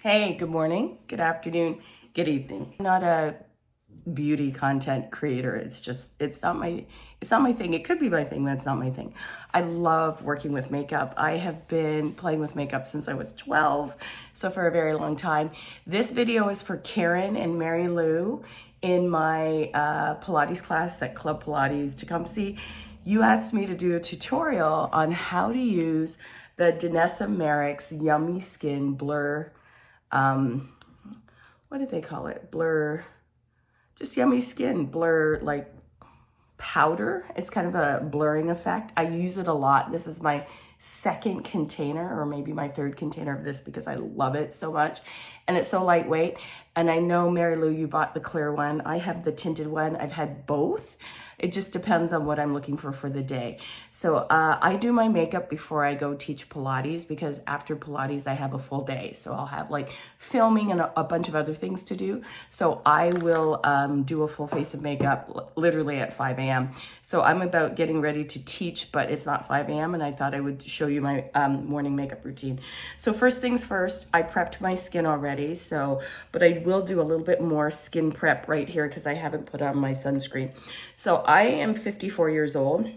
Hey, good morning, good afternoon, good evening. I'm not a beauty content creator. It's not my thing. It could be my thing, but it's not my thing. I love working with makeup. I have been playing with makeup since I was 12, so for a very long time. This video is for Karen and Mary Lou in my Pilates class at Club Pilates Tecumseh. You asked me to do a tutorial on how to use the Danessa Merrick's Yummy Skin Blur, what did they call it? Blur, just Yummy Skin Blur, like powder. It's kind of a blurring effect. I use it a lot. This is my second container, or maybe my third container of this, because I love it so much. And it's so lightweight. And I know, Mary Lou, you bought the clear one. I have the tinted one. I've had both. It just depends on what I'm looking for the day. So I do my makeup before I go teach Pilates, because after Pilates, I have a full day. So I'll have like filming and a bunch of other things to do. So I will do a full face of makeup literally at 5 a.m. So I'm about getting ready to teach, but it's not 5 a.m. and I thought I would show you my morning makeup routine. So first things first, I prepped my skin already. But I will do a little bit more skin prep right here because I haven't put on my sunscreen. So I am 54 years old.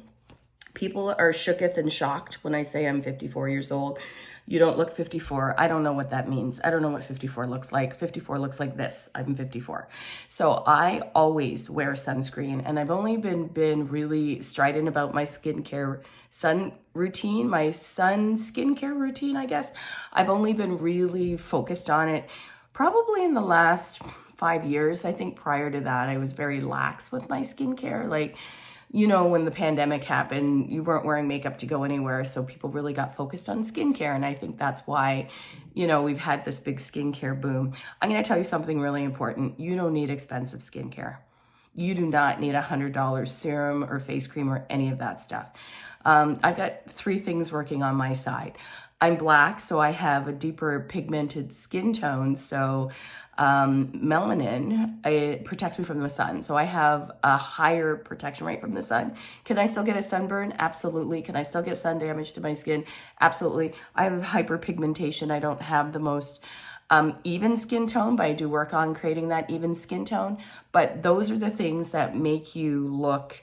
People are shooketh and shocked when I say I'm 54 years old. You don't look 54. I don't know what that means. I don't know what 54 looks like. 54 looks like this. I'm 54. So I always wear sunscreen, and I've only been really strident about my skincare sun skincare routine, I guess. I've only been really focused on it probably in the last 5 years. I think prior to that, I was very lax with my skincare. Like, you know, when the pandemic happened, you weren't wearing makeup to go anywhere. So people really got focused on skincare. And I think that's why, you know, we've had this big skincare boom. I'm going to tell you something really important. You don't need expensive skincare. You do not need $100 serum or face cream or any of that stuff. I've got three things working on my side. I'm black, so I have a deeper pigmented skin tone. So melanin, it protects me from the sun. So I have a higher protection rate from the sun. Can I still get a sunburn? Absolutely. Can I still get sun damage to my skin? Absolutely. I have hyperpigmentation. I don't have the most even skin tone, but I do work on creating that even skin tone. But those are the things that make you look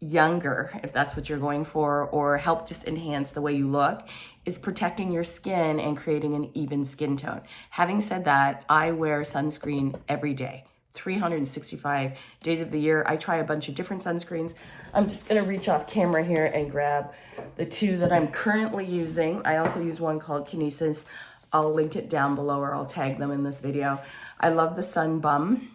younger, if that's what you're going for, or help just enhance the way you look, is protecting your skin and creating an even skin tone. Having said that, I wear sunscreen every day, 365 days of the year. I try a bunch of different sunscreens. I'm just gonna reach off camera here and grab the two that I'm currently using. I also use one called Kinesis. I'll link it down below, or I'll tag them in this video. I love the Sun Bum.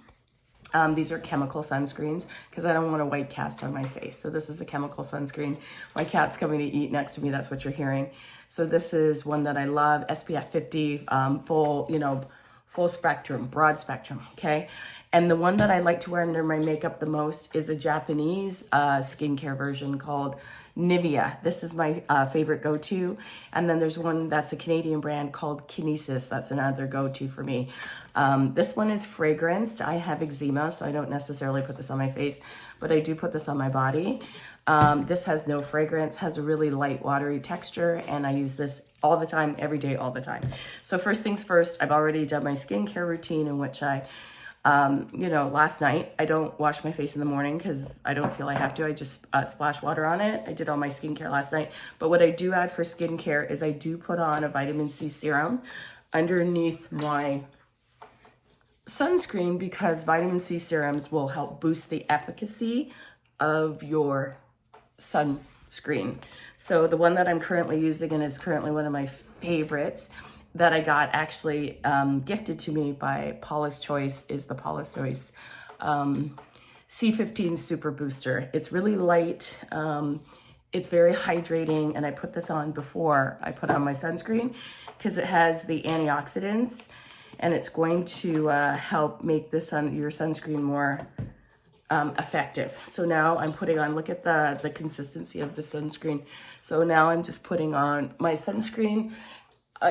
These are chemical sunscreens because I don't want a white cast on my face. So this is a chemical sunscreen. My cat's coming to eat next to me. That's what you're hearing. So this is one that I love, SPF 50, full spectrum, broad spectrum, okay? And the one that I like to wear under my makeup the most is a Japanese skincare version called Nivea. This is my favorite go-to. And then there's one that's a Canadian brand called Kinesis. That's another go-to for me. This one is fragranced. I have eczema, so I don't necessarily put this on my face, but I do put this on my body. This has no fragrance, has a really light, watery texture, and I use this all the time, every day, all the time. So first things first, I've already done my skincare routine, in which I last night, I don't wash my face in the morning because I don't feel I have to. I just splash water on it. I did all my skincare last night. But what I do add for skincare is I do put on a vitamin C serum underneath my sunscreen, because vitamin C serums will help boost the efficacy of your sunscreen. So the one that I'm currently using, and is currently one of my favorites, that I got actually gifted to me by Paula's Choice, is the Paula's Choice C15 Super Booster. It's really light, it's very hydrating, and I put this on before I put on my sunscreen because it has the antioxidants, and it's going to help make your sunscreen more effective. So now I'm putting on, look at the consistency of the sunscreen. So now I'm just putting on my sunscreen.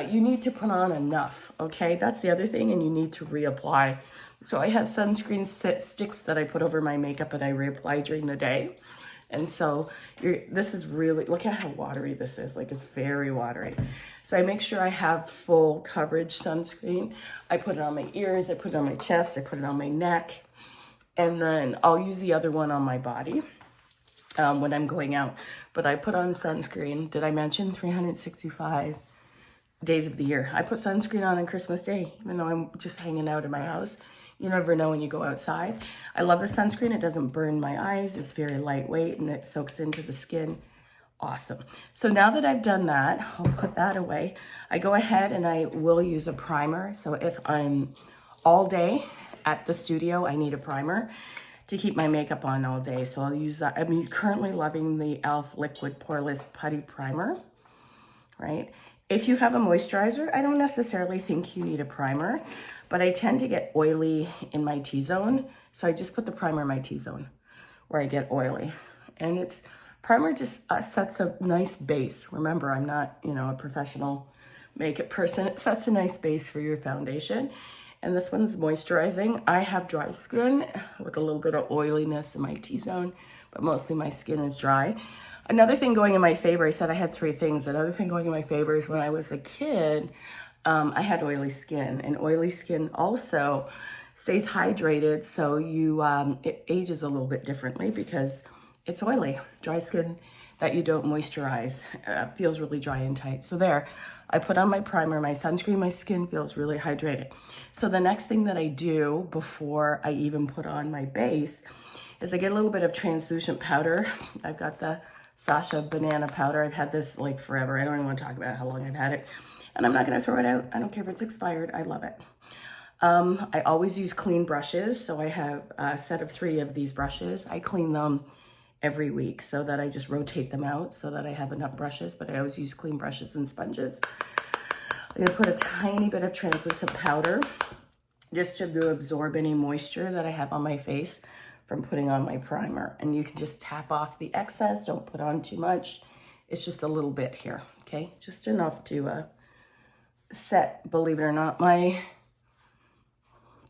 You need to put on enough, okay? That's the other thing, and you need to reapply. So I have sunscreen sticks that I put over my makeup and I reapply during the day. And so this is really, look at how watery this is. Like, it's very watery. So I make sure I have full coverage sunscreen. I put it on my ears, I put it on my chest, I put it on my neck, and then I'll use the other one on my body when I'm going out. But I put on sunscreen. Did I mention 365 days of the year? I put sunscreen on Christmas Day, even though I'm just hanging out in my house. You never know when you go outside. I love the sunscreen. It doesn't burn my eyes. It's very lightweight and it soaks into the skin. Awesome. So now that I've done that, I'll put that away. I go ahead and I will use a primer. So if I'm all day at the studio, I need a primer to keep my makeup on all day. So I'll use that. I'm currently loving the e.l.f. Liquid Poreless Putty Primer, right? If you have a moisturizer, I don't necessarily think you need a primer, but I tend to get oily in my T-zone. So I just put the primer in my T-zone where I get oily. And primer just sets a nice base. Remember, I'm not, a professional makeup person. It sets a nice base for your foundation. And this one's moisturizing. I have dry skin with a little bit of oiliness in my T-zone, but mostly my skin is dry. Another thing going in my favor, I said I had 3 things. Another thing going in my favor is when I was a kid, I had oily skin, and oily skin also stays hydrated. So it ages a little bit differently because it's oily. Dry skin that you don't moisturize feels really dry and tight. So there, I put on my primer, my sunscreen, my skin feels really hydrated. So the next thing that I do before I even put on my base is I get a little bit of translucent powder. I've got the Sasha banana powder. I've had this like forever. I don't even want to talk about how long I've had it. And I'm not going to throw it out. I don't care if it's expired. I love it. I always use clean brushes. So I have a set of 3 of these brushes. I clean them every week so that I just rotate them out so that I have enough brushes, but I always use clean brushes and sponges. I'm gonna put a tiny bit of translucent powder just to absorb any moisture that I have on my face from putting on my primer. And you can just tap off the excess, don't put on too much. It's just a little bit here, okay? Just enough to set, believe it or not, my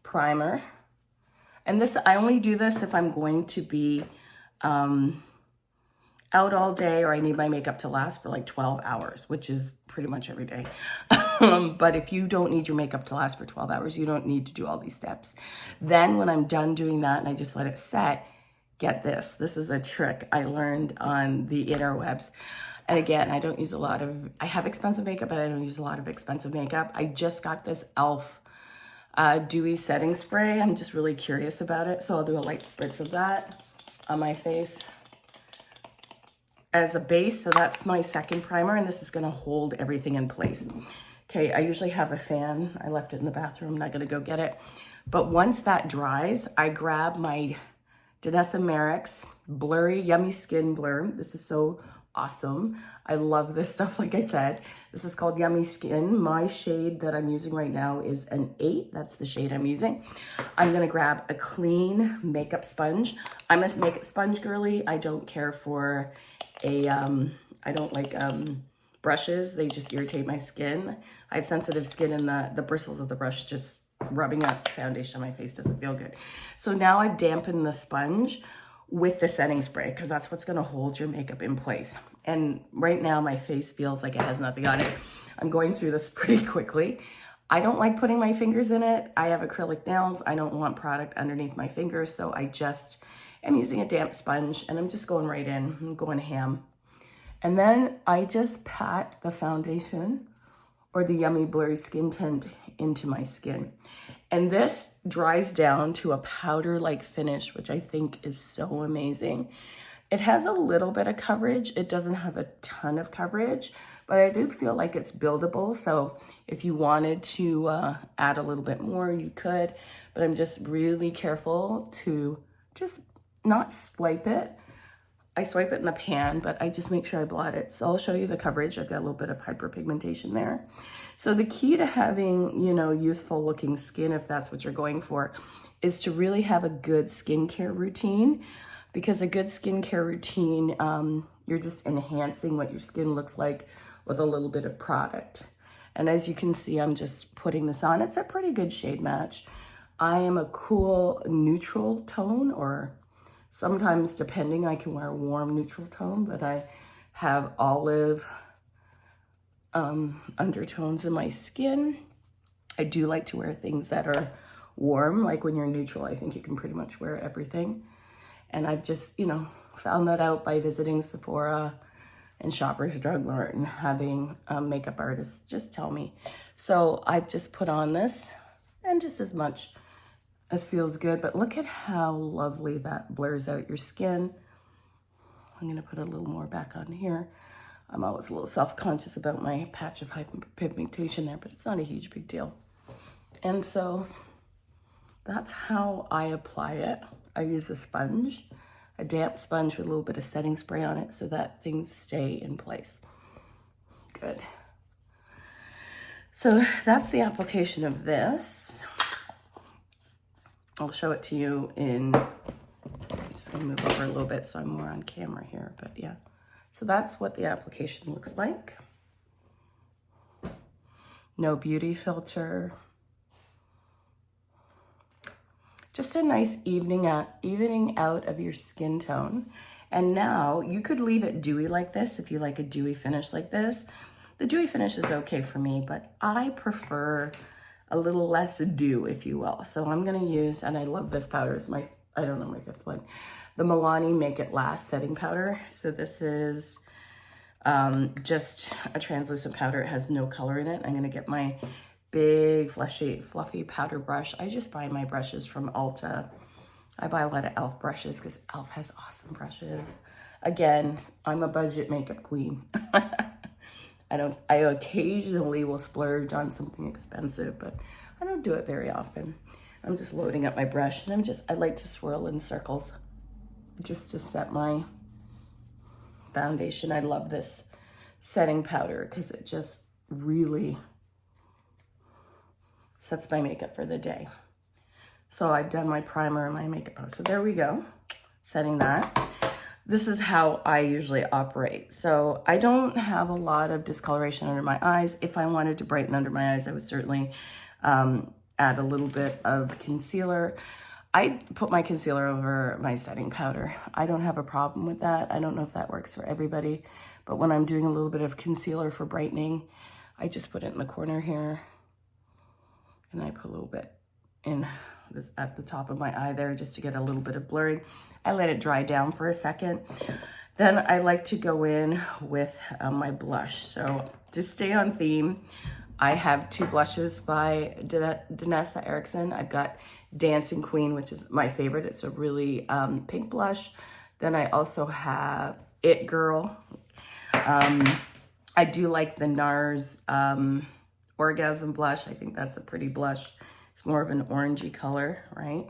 primer. And this, I only do this if I'm going to be out all day or I need my makeup to last for like 12 hours, which is pretty much every day. But if you don't need your makeup to last for 12 hours, you don't need to do all these steps. Then when I'm done doing that and I just let it set, get this. This is a trick I learned on the interwebs. And again, I don't use I have expensive makeup, but I don't use a lot of expensive makeup. I just got this e.l.f. Dewy setting spray. I'm just really curious about it. So I'll do a light spritz of that on my face as a base. So that's my second primer, and this is gonna hold everything in place. Okay, I usually have a fan. I left it in the bathroom, I'm not gonna go get it. But once that dries, I grab my Danessa Merrick's Blurry Yummy Skin Blur. This is so awesome. I love this stuff, like I said. This is called Yummy Skin. My shade that I'm using right now is an 8. That's the shade I'm using. I'm gonna grab a clean makeup sponge. I'm a makeup sponge girly. I don't care for I don't like brushes. They just irritate my skin. I have sensitive skin and the bristles of the brush just rubbing up foundation on my face doesn't feel good. So now I've dampened the sponge with the setting spray because that's what's gonna hold your makeup in place. And right now my face feels like it has nothing on it. I'm going through this pretty quickly. I don't like putting my fingers in it. I have acrylic nails. I don't want product underneath my fingers, so I just am using a damp sponge and I'm just going right in. I'm going ham. And then I just pat the foundation or the Yummy Blurry Skin Tint into my skin. And this dries down to a powder-like finish, which I think is so amazing. It has a little bit of coverage. It doesn't have a ton of coverage, but I do feel like it's buildable. So if you wanted to add a little bit more, you could, but I'm just really careful to just not swipe it. I swipe it in the pan, but I just make sure I blot it. So I'll show you the coverage. I've got a little bit of hyperpigmentation there. So the key to having, youthful looking skin, if that's what you're going for, is to really have a good skincare routine, because a good skincare routine, you're just enhancing what your skin looks like with a little bit of product. And as you can see, I'm just putting this on. It's a pretty good shade match. I am a cool neutral tone or Sometimes, depending, I can wear a warm neutral tone, but I have olive undertones in my skin. I do like to wear things that are warm, like when you're neutral, I think you can pretty much wear everything. And I've just, you know, found that out by visiting Sephora and Shoppers Drug Mart and having makeup artists just tell me. So I've just put on this, and just as much as feels good, but look at how lovely that blurs out your skin. I'm gonna put a little more back on here. I'm always a little self-conscious about my patch of hyperpigmentation there, but it's not a huge big deal. And so that's how I apply it. I use a sponge, a damp sponge with a little bit of setting spray on it so that things stay in place. Good. So that's the application of this. I'll show it to you in, I'm just gonna move over a little bit so I'm more on camera here, but yeah. So that's what the application looks like. No beauty filter. Just a nice evening out of your skin tone. And now you could leave it dewy like this if you like a dewy finish like this. The dewy finish is okay for me, but I prefer a little less dew, if you will. So I'm gonna use, and I love this powder, it's my, I don't know, my fifth one, the Milani Make It Last setting powder. So this is just a translucent powder. It has no color in it. I'm gonna get my big fluffy powder brush. I just buy my brushes from Ulta. I buy a lot of e.l.f. brushes because e.l.f. has awesome brushes. Again, I'm a budget makeup queen. I occasionally will splurge on something expensive, but I don't do it very often. I'm just loading up my brush, and I like to swirl in circles just to set my foundation. I love this setting powder because it just really sets my makeup for the day. So I've done my primer and my makeup powder. So there we go, setting that. This is how I usually operate. So I don't have a lot of discoloration under my eyes. If I wanted to brighten under my eyes, I would certainly add a little bit of concealer. I put my concealer over my setting powder. I don't have a problem with that. I don't know if that works for everybody, but when I'm doing a little bit of concealer for brightening, I just put it in the corner here, and I put a little bit in this at the top of my eye there just to get a little bit of blurring. I let it dry down for a second. Then I like to go in with my blush. So to stay on theme, I have two blushes by Danessa Erickson. I've got Dancing Queen, which is my favorite. It's a really pink blush. Then I also have It Girl. I do like the NARS Orgasm blush. I think that's a pretty blush. It's more of an orangey color, right?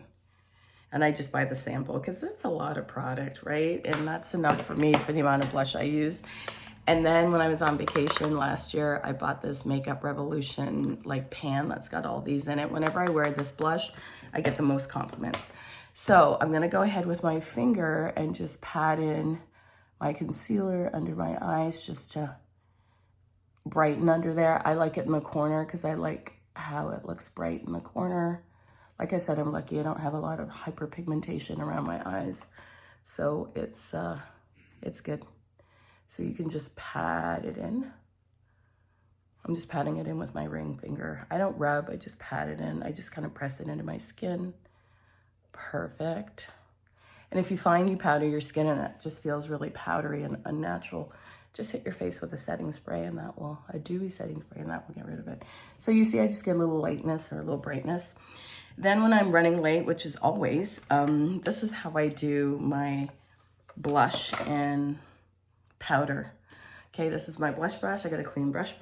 And I just buy the sample because it's a lot of product, right? And that's enough for me for the amount of blush I use. And then when I was on vacation last year, I bought this Makeup Revolution like pan that's got all these in it. Whenever I wear this blush, I get the most compliments. So I'm gonna go ahead with my finger and just pat in my concealer under my eyes just to brighten under there. I like it in the corner because I like how it looks bright in the corner. Like I said, I'm lucky I don't have a lot of hyperpigmentation around my eyes. So it's good. So you can just pat it in. I'm just patting it in with my ring finger. I don't rub, I just pat it in. I just kind of press it into my skin. Perfect. And if you find you powder your skin and it just feels really powdery and unnatural, just hit your face with a setting spray and that will, a dewy setting spray, and that will get rid of it. So you see, I just get a little lightness or a little brightness. Then when I'm running late, which is always, this is how I do my blush and powder. Okay, this is my blush brush. I got a clean brush,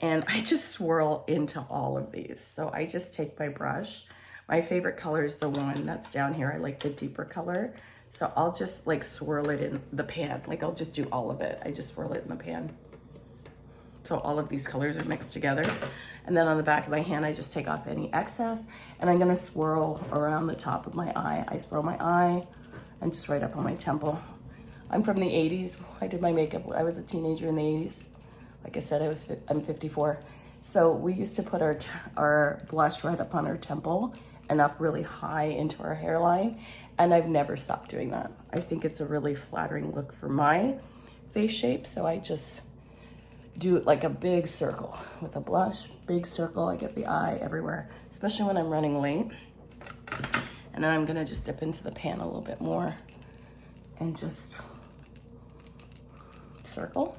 and I just swirl into all of these. So I just take my brush. My favorite color is the one that's down here. I like the deeper color. So I'll just like swirl it in the pan. Like I'll just do all of it. I just swirl it in the pan. So all of these colors are mixed together. And then on the back of my hand, I just take off any excess, and I'm gonna swirl around the top of my eye. I swirl my eye and just right up on my temple. I'm from the 80s. I did my makeup. I was a teenager in the 80s. Like I said, I'm 54. So we used to put our blush right up on our temple and up really high into our hairline. And I've never stopped doing that. I think it's a really flattering look for my face shape. So I just do it like a big circle with a blush, big circle. I get the eye everywhere, especially when I'm running late. And then I'm gonna just dip into the pan a little bit more and just circle.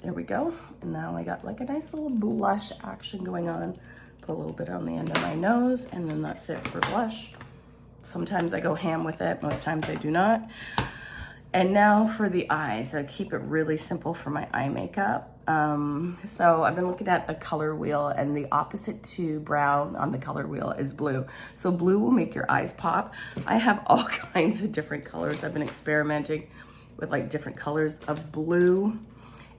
There we go. And now I got like a nice little blush action going on. Put a little bit on the end of my nose, and then that's it for blush. Sometimes I go ham with it, most times I do not. And now for the eyes, I keep it really simple for my eye makeup. So I've been looking at the color wheel, and the opposite to brown on the color wheel is blue. So blue will make your eyes pop. I have all kinds of different colors. I've been experimenting with like different colors of blue.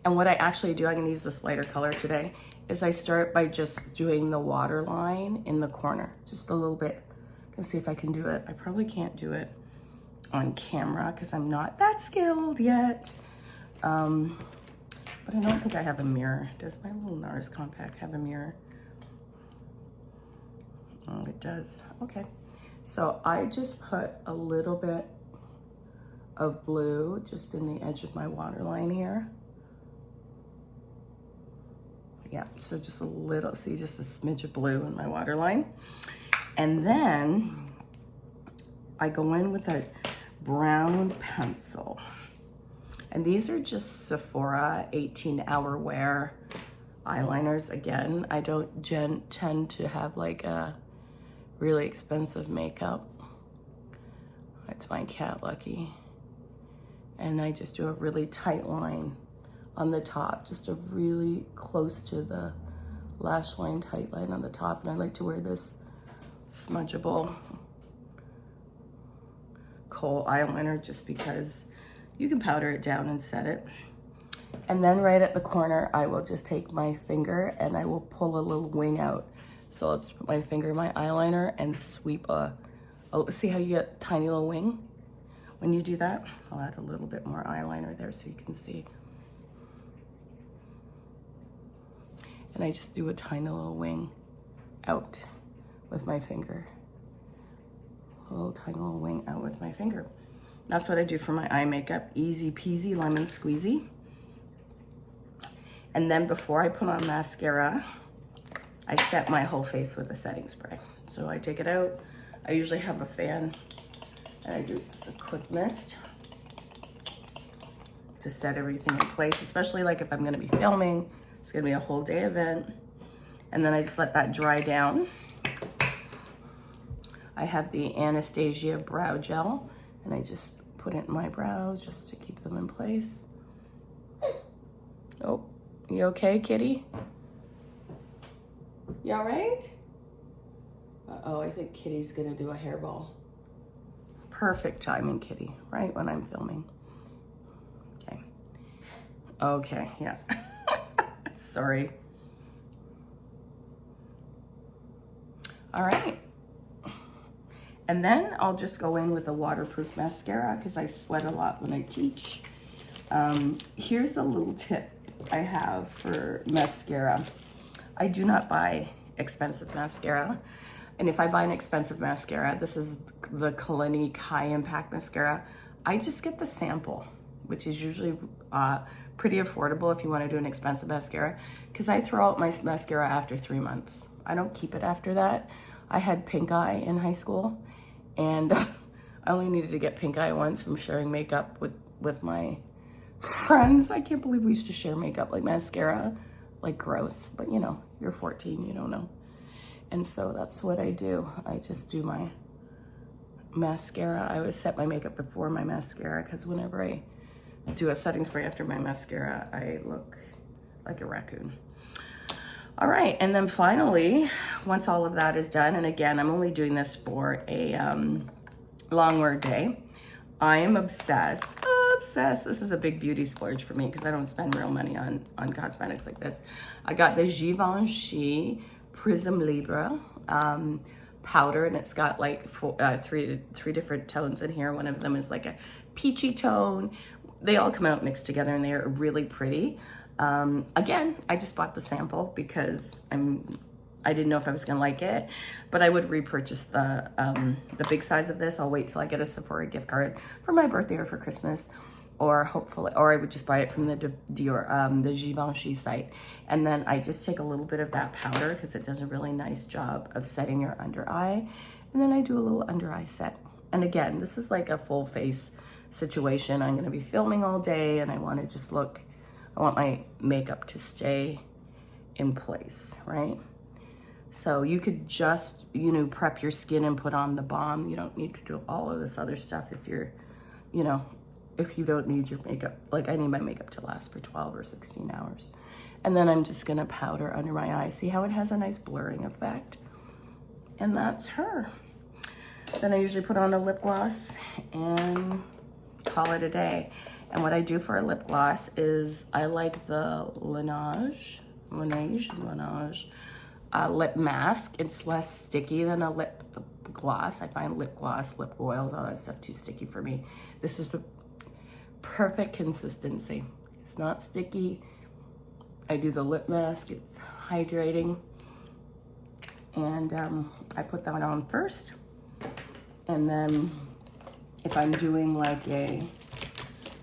And what I actually do, I'm gonna use this lighter color today, is I start by just doing the waterline in the corner, just a little bit. Let's see if I can do it. I probably can't do it on camera because I'm not that skilled yet. But I don't think I have a mirror. Does my little NARS compact have a mirror? Oh, it does. Okay. So I just put a little bit of blue just in the edge of my waterline here. Yeah, so just a little, see, just a smidge of blue in my waterline. And then I go in with a brown pencil. And these are just Sephora 18-hour wear eyeliners. Again, I don't tend to have like a really expensive makeup. That's my cat, Lucky. And I just do a really tight line on the top, just a really close to the lash line, tight line on the top. And I like to wear this smudgeable kohl eyeliner just because you can powder it down and set it. And then right at the corner, I will just take my finger and I will pull a little wing out. So I'll just put my finger in my eyeliner and sweep see how you get a tiny little wing? When you do that, I'll add a little bit more eyeliner there so you can see. And I just do a tiny little wing out with my finger. A little tiny little wing out with my finger. That's what I do for my eye makeup. Easy peasy, lemon squeezy. And then before I put on mascara, I set my whole face with a setting spray. So I take it out. I usually have a fan and I do just a quick mist to set everything in place, especially like if I'm gonna be filming. It's gonna be a whole day event. And then I just let that dry down. I have the Anastasia brow gel and I just put it in my brows just to keep them in place. Oh, you okay, kitty? You all right? Uh-oh, I think Kitty's gonna do a hairball. Perfect timing, Kitty, right when I'm filming. Okay. Okay, yeah. Sorry. All right. And then I'll just go in with a waterproof mascara because I sweat a lot when I teach. Here's a little tip I have for mascara. I do not buy expensive mascara. And if I buy an expensive mascara, this is the Clinique High Impact Mascara, I just get the sample, which is usually pretty affordable if you want to do an expensive mascara, because I throw out my mascara after 3 months. I don't keep it after that. I had pink eye in high school, and I only needed to get pink eye once from sharing makeup with my friends. I can't believe we used to share makeup, like mascara, like gross, but you know, you're 14, you don't know. And so that's what I do. I just do my mascara. I always set my makeup before my mascara because whenever I do a setting spray after my mascara, I look like a raccoon. All right, and then finally, once all of that is done, and again, I'm only doing this for a long wear day, I am obsessed. This is a big beauty splurge for me because I don't spend real money on cosmetics like this. I got the Givenchy Prism Libre powder, and it's got like three different tones in here. One of them is like a peachy tone. They all come out mixed together and they're really pretty. Again, I just bought the sample because I didn't know if I was gonna like it, but I would repurchase the big size of this. I'll wait till I get a Sephora gift card for my birthday or for Christmas, or hopefully, or I would just buy it from the the Givenchy site. And then I just take a little bit of that powder because it does a really nice job of setting your under eye. And then I do a little under eye set. And again, this is like a full face situation. I'm gonna be filming all day and I wanna just look, I want my makeup to stay in place, right? So you could just, you know, prep your skin and put on the balm. You don't need to do all of this other stuff if you're, you know, if you don't need your makeup. Like I need my makeup to last for 12 or 16 hours. And then I'm just gonna powder under my eye. See how it has a nice blurring effect? And that's her. Then I usually put on a lip gloss and call it a day. And what I do for a lip gloss is I like the Laneige lip mask. It's less sticky than a lip gloss. I find lip gloss, lip oils, all that stuff too sticky for me. This is the perfect consistency. It's not sticky. I do the lip mask. It's hydrating. And I put that on first. And then if I'm doing like a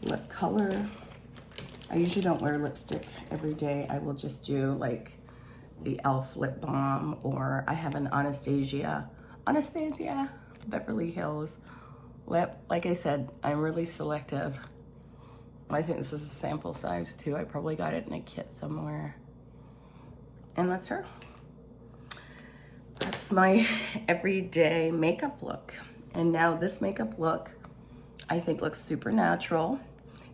lip color, I usually don't wear lipstick every day. I will just do like the e.l.f. lip balm, or I have an Anastasia Beverly Hills lip. Like I said, I'm really selective. I think this is a sample size too. I probably got it in a kit somewhere. And that's her. That's my everyday makeup look. And now this makeup look, I think looks super natural.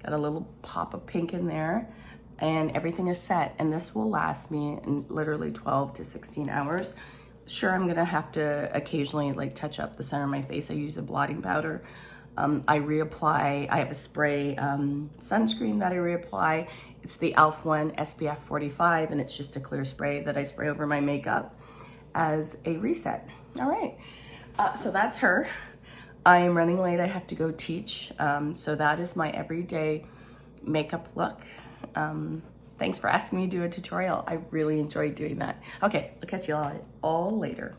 Got a little pop of pink in there and everything is set. And this will last me in literally 12 to 16 hours. Sure, I'm gonna have to occasionally like touch up the center of my face. I use a blotting powder. I reapply, I have a spray sunscreen that I reapply. It's the e.l.f. one, SPF 45, and it's just a clear spray that I spray over my makeup as a reset. All right, so that's her. I am running late, I have to go teach. So that is my everyday makeup look. Thanks for asking me to do a tutorial. I really enjoyed doing that. Okay, I'll catch you all later.